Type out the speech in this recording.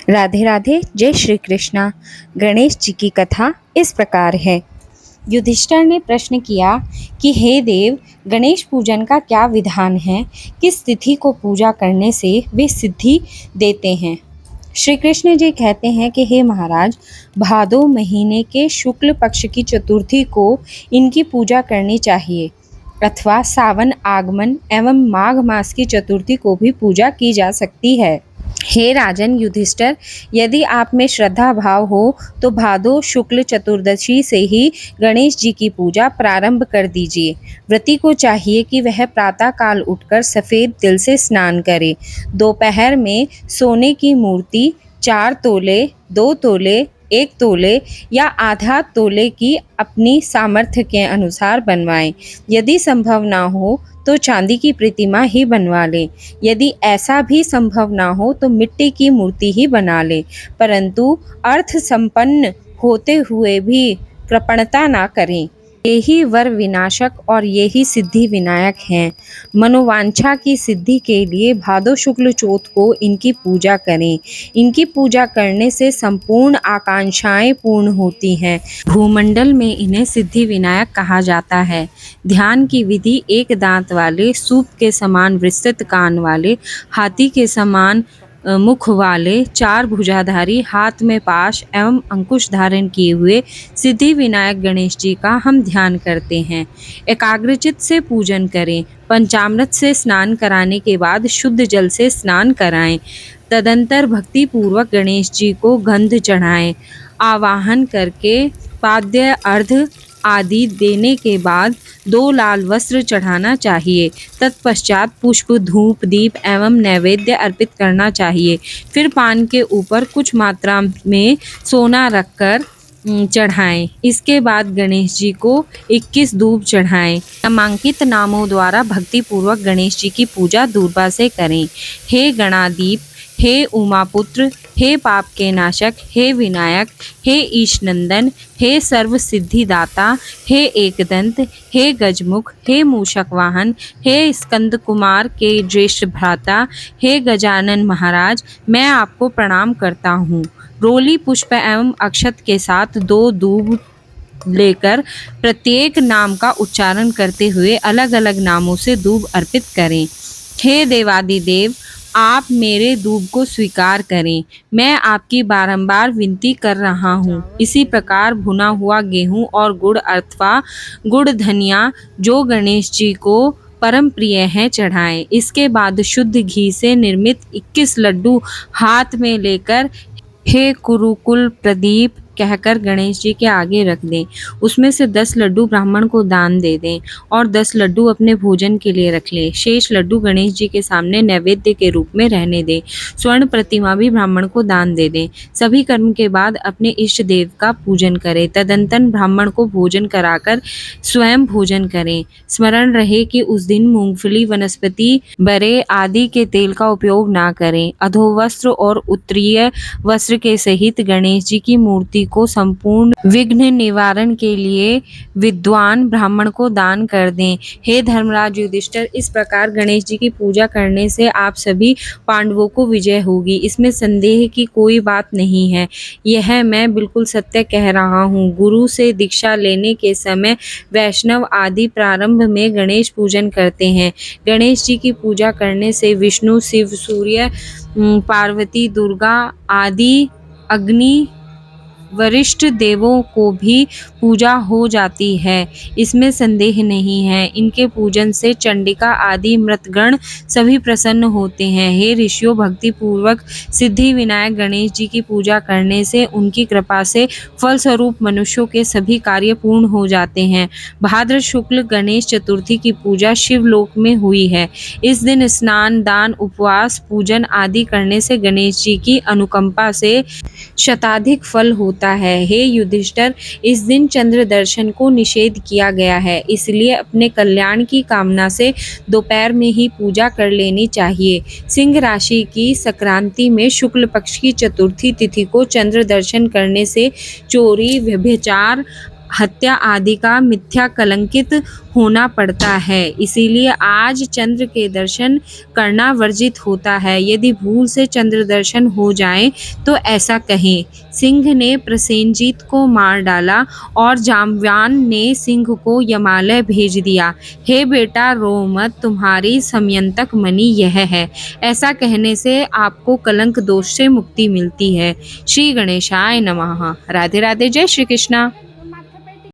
राधे राधे। जय श्री कृष्णा। गणेश जी की कथा इस प्रकार है। युधिष्ठिर ने प्रश्न किया कि हे देव, गणेश पूजन का क्या विधान है? किस तिथि को पूजा करने से वे सिद्धि देते हैं? श्री कृष्ण जी कहते हैं कि हे महाराज, भादो महीने के शुक्ल पक्ष की चतुर्थी को इनकी पूजा करनी चाहिए, अथवा सावन आगमन एवं माघ मास की चतुर्थी को भी पूजा की जा सकती है। हे राजन युधिष्ठिर, यदि आप में श्रद्धा भाव हो तो भादो शुक्ल चतुर्दशी से ही गणेश जी की पूजा प्रारंभ कर दीजिए। व्रती को चाहिए कि वह प्रातः काल उठकर सफेद तिल से स्नान करे। दोपहर में सोने की मूर्ति 4 तोले, 2 तोले, 1 तोले या आधा तोले की अपनी सामर्थ्य के अनुसार बनवाएं। यदि संभव ना हो तो चांदी की प्रतिमा ही बनवा ले। यदि ऐसा भी संभव ना हो तो मिट्टी की मूर्ति ही बना ले, परंतु अर्थ संपन्न होते हुए भी कृपणता ना करें। यही वर विनाशक और यही सिद्धि विनायक हैं। मनोवांछा की सिद्धि के लिए भादो शुक्ल चौथ को इनकी पूजा करें। इनकी पूजा करने से संपूर्ण आकांक्षाएं पूर्ण होती हैं। भूमंडल में इन्हें सिद्धि विनायक कहा जाता है। ध्यान की विधि एक दांत वाले, सूप के समान विस्तृत कान वाले, हाथी के समान मुख वाले, 4 भुजाधारी, हाथ में पाश एवं अंकुश धारण किए हुए सिद्धि विनायक गणेश जी का हम ध्यान करते हैं। एकाग्रचित से पूजन करें। पंचामृत से स्नान कराने के बाद शुद्ध जल से स्नान कराएं। तदंतर भक्ति पूर्वक गणेश जी को गंध चढ़ाएं। आवाहन करके पाद्य अर्घ आदि देने के बाद 2 लाल वस्त्र चढ़ाना चाहिए। तत्पश्चात पुष्प, धूप, दीप एवं नैवेद्य अर्पित करना चाहिए। फिर पान के ऊपर कुछ मात्रा में सोना रखकर चढ़ाएं। इसके बाद गणेश जी को 21 धूप चढ़ाएं। नामांकित नामों द्वारा भक्ति पूर्वक गणेश जी की पूजा दूरबा से करें। हे गणादीप, हे उमापुत्र, हे पाप के नाशक, हे विनायक, हे ईशनंदन, हे सर्व सिद्धिदाता, हे एकदंत, हे गजमुख, हे मूषक वाहन, हे स्कंद कुमार के ज्येष्ठ भ्राता, हे गजानन महाराज, मैं आपको प्रणाम करता हूँ। रोली पुष्प एवं अक्षत के साथ 2 दूब लेकर प्रत्येक नाम का उच्चारण करते हुए अलग अलग नामों से दूब अर्पित करें। हे देवादिदेव, आप मेरे दूब को स्वीकार करें। मैं आपकी बारंबार विनती कर रहा हूँ। इसी प्रकार भुना हुआ गेहूं और गुड़ अथवा गुड़ धनिया जो गणेश जी को परम प्रिय है चढ़ाएं। इसके बाद शुद्ध घी से निर्मित 21 लड्डू हाथ में लेकर हे कुरुकुल प्रदीप कहकर गणेश जी के आगे रख दें। उसमें से 10 लड्डू ब्राह्मण को दान दे दें और 10 लड्डू अपने भोजन के लिए रख लें। शेष लड्डू गणेश जी के सामने नैवेद्य के रूप में रहने दें। स्वर्ण प्रतिमा भी ब्राह्मण को दान दे दें। सभी कर्म के बाद अपने इष्ट देव का पूजन करें। तदंतर ब्राह्मण को भोजन कराकर स्वयं भोजन करें। स्मरण रहे कि उस दिन मूंगफली, वनस्पति, बरे आदि के तेल का उपयोग ना करें। अधोवस्त्र और उत्तरीय वस्त्र के सहित गणेश जी की मूर्ति को संपूर्ण विघ्न निवारण के लिए विद्वान ब्राह्मण को दान कर दें। हे धर्मराज युधिष्ठिर, इस प्रकार गणेश जी की पूजा करने से आप सभी पांडवों को विजय होगी। इसमें संदेह की कोई बात नहीं है। यह मैं बिल्कुल सत्य कह रहा हूँ। गुरु से दीक्षा लेने के समय वैष्णव आदि प्रारंभ में गणेश पूजन करते हैं। गणेश जी की पूजा करने से विष्णु, शिव, सूर्य, पार्वती, दुर्गा आदि अग्नि वरिष्ठ देवों को भी पूजा हो जाती है। इसमें संदेह नहीं है। इनके पूजन से चंडिका आदि मृतगण सभी प्रसन्न होते हैं। हे ऋषियों, भक्ति पूर्वक सिद्धि विनायक गणेश जी की पूजा करने से उनकी कृपा से फल स्वरूप मनुष्यों के सभी कार्य पूर्ण हो जाते हैं। भाद्र शुक्ल गणेश चतुर्थी की पूजा शिवलोक में हुई है। इस दिन स्नान, दान, उपवास, पूजन आदि करने से गणेश जी की अनुकंपा से शताधिक फल होता है। हे युधिष्ठिर, इस दिन चंद्र दर्शन को निषेध किया गया है, इसलिए अपने कल्याण की कामना से दोपहर में ही पूजा कर लेनी चाहिए। सिंह राशि की संक्रांति में शुक्ल पक्ष की चतुर्थी तिथि को चंद्र दर्शन करने से चोरी, व्यभिचार हत्या आदि का मिथ्या कलंकित होना पड़ता है। इसीलिए आज चंद्र के दर्शन करना वर्जित होता है। यदि भूल से चंद्र दर्शन हो जाए तो ऐसा कहें। सिंह ने प्रसेनजीत को मार डाला और जाम्बवान ने सिंह को यमालय भेज दिया। हे बेटा, रो मत, तुम्हारी समयंतक मणि यह है। ऐसा कहने से आपको कलंक दोष से मुक्ति मिलती है। श्री गणेशाय नमः। राधे राधे। जय श्री कृष्णा।